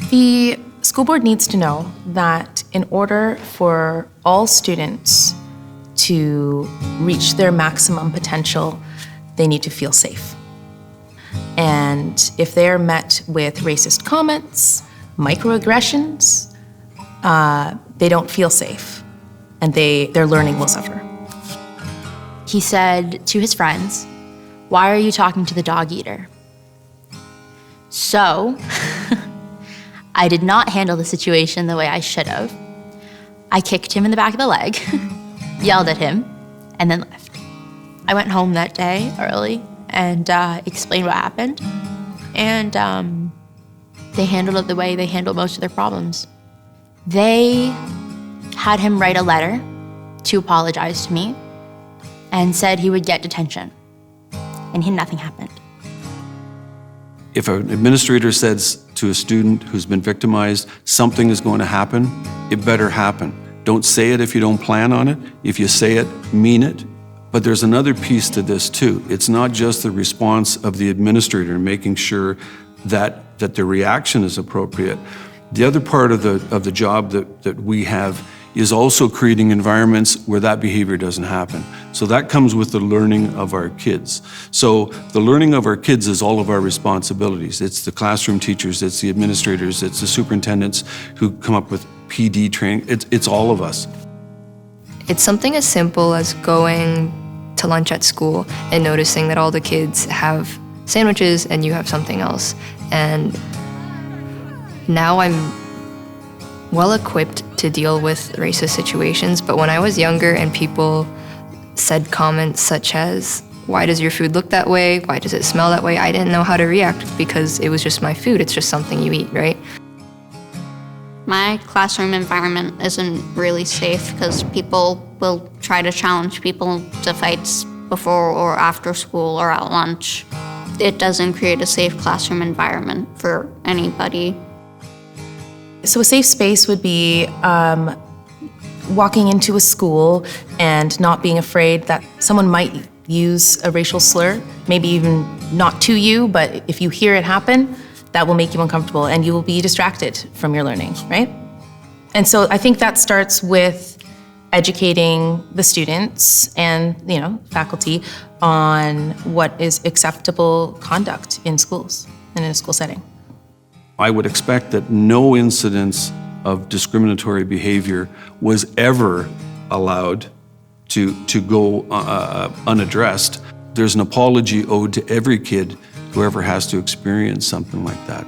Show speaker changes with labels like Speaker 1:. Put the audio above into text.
Speaker 1: The school board needs to know that in order for all students to reach their maximum potential, they need to feel safe. And if they're met with racist comments, microaggressions, they don't feel safe, and their learning will suffer.
Speaker 2: He said to his friends, "Why are you talking to the dog eater?" So, I did not handle the situation the way I should have. I kicked him in the back of the leg, yelled at him, and then left. I went home that day early and explained what happened. And they handled it the way they handle most of their problems. They had him write a letter to apologize to me and said he would get detention. And nothing happened.
Speaker 3: If an administrator says to a student who's been victimized, something is going to happen, it better happen. Don't say it if you don't plan on it. If you say it, mean it. But there's another piece to this too. It's not just the response of the administrator making sure that the reaction is appropriate. The other part of the job that we have is also creating environments where that behavior doesn't happen. So that comes with the learning of our kids. So the learning of our kids is all of our responsibilities. It's the classroom teachers, it's the administrators, it's the superintendents who come up with PD training. It's all of us.
Speaker 4: It's something as simple as going to lunch at school and noticing that all the kids have sandwiches and you have something else. And now I'm well equipped to deal with racist situations, but when I was younger and people said comments such as, "Why does your food look that way? Why does it smell that way?" I didn't know how to react because it was just my food. It's just something you eat, right?
Speaker 5: My classroom environment isn't really safe because people will try to challenge people to fights before or after school or at lunch. It doesn't create a safe classroom environment for anybody.
Speaker 1: So a safe space would be walking into a school and not being afraid that someone might use a racial slur, maybe even not to you, but if you hear it happen, that will make you uncomfortable and you will be distracted from your learning, right? And so I think that starts with educating the students and, faculty on what is acceptable conduct in schools and in a school setting.
Speaker 3: I would expect that no incidence of discriminatory behavior was ever allowed to go unaddressed. There's an apology owed to every kid who ever has to experience something like that.